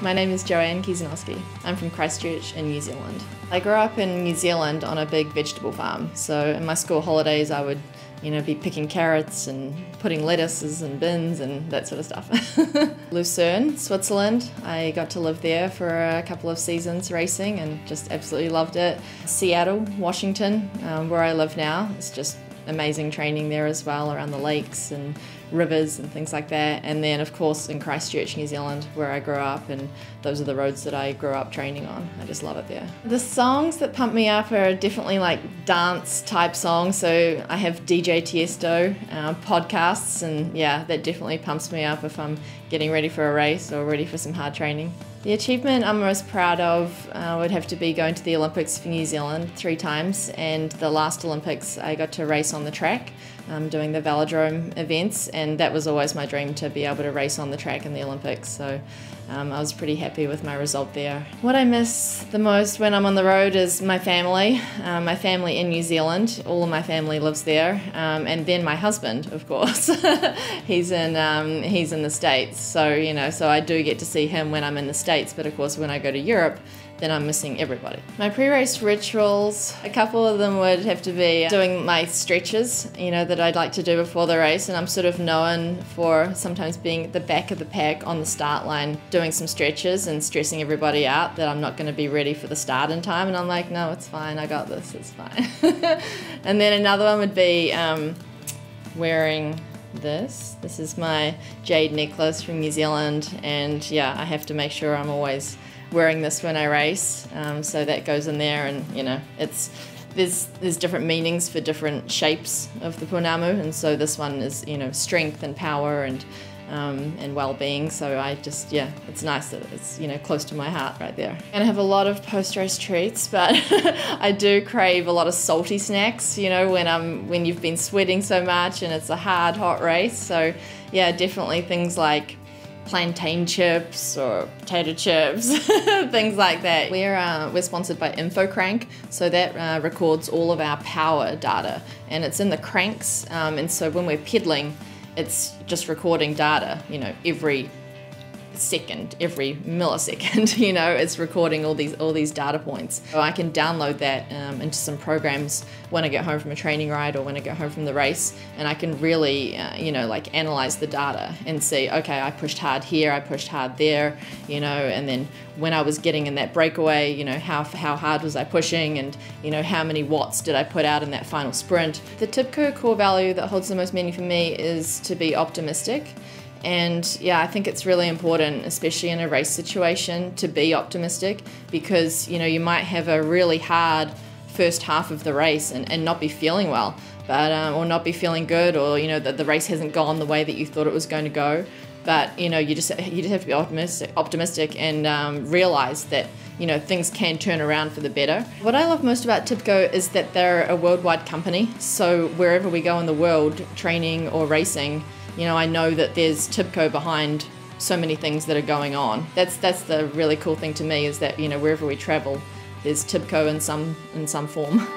My name is Joanne Kiesanowski. I'm from Christchurch in New Zealand. I grew up in New Zealand on a big vegetable farm. So in my school holidays I would be picking carrots and putting lettuces in bins and that sort of stuff. Lucerne, Switzerland. I got to live there for a couple of seasons racing and just absolutely loved it. Seattle, Washington, where I live now. It's just amazing training there as well, around the lakes and rivers and things like that. And then of course in Christchurch, New Zealand, where I grew up, and those are the roads that I grew up training on. I just love it there. The songs that pump me up are definitely like dance type songs. So I have DJ Tiesto podcasts, and yeah, that definitely pumps me up if I'm getting ready for a race or ready for some hard training. The achievement I'm most proud of would have to be going to the Olympics for New Zealand 3 times, and the last Olympics I got to race on the track, doing the velodrome events, and that was always my dream, to be able to race on the track in the Olympics, so I was pretty happy with my result there. What I miss the most when I'm on the road is my family in New Zealand. All of my family lives there, and then my husband, of course. he's in the States, so so I do get to see him when I'm in the States, but of course when I go to Europe, then I'm missing everybody. My pre-race rituals, a couple of them would have to be doing my stretches, that I'd like to do before the race, and I'm sort of known for sometimes being at the back of the pack on the start line, doing some stretches and stressing everybody out that I'm not going to be ready for the start in time, and I'm like, no, it's fine, I got this, it's fine. And then another one would be wearing this. This is my Jade necklace from New Zealand, and yeah, I have to make sure I'm always wearing this when I race, so that goes in there, and there's different meanings for different shapes of the Pounamu, and so this one is strength and power and well-being, so I just, yeah, it's nice that it's close to my heart right there. I'm gonna have a lot of post-race treats, but I do crave a lot of salty snacks, when you've been sweating so much and it's a hard, hot race. So yeah, definitely things like plantain chips or potato chips, things like that. We're sponsored by InfoCrank, so that records all of our power data, and it's in the cranks, and so when we're pedaling, it's just recording data, every second, every millisecond, it's recording all these data points. So I can download that into some programs when I get home from a training ride or when I get home from the race, and I can really, like analyze the data and see, okay, I pushed hard here, I pushed hard there, and then when I was getting in that breakaway, how hard was I pushing, and how many watts did I put out in that final sprint. The TIBCO core value that holds the most meaning for me is to be optimistic. And yeah, I think it's really important, especially in a race situation, to be optimistic, because you might have a really hard first half of the race and not be feeling well, but or not be feeling good, or that the race hasn't gone the way that you thought it was going to go. But you just have to be optimistic and realize that things can turn around for the better. What I love most about TIBCO is that they're a worldwide company, so wherever we go in the world, training or racing, I know that there's TIBCO behind so many things that are going on. That's the really cool thing to me, is that wherever we travel, there's TIBCO in some form.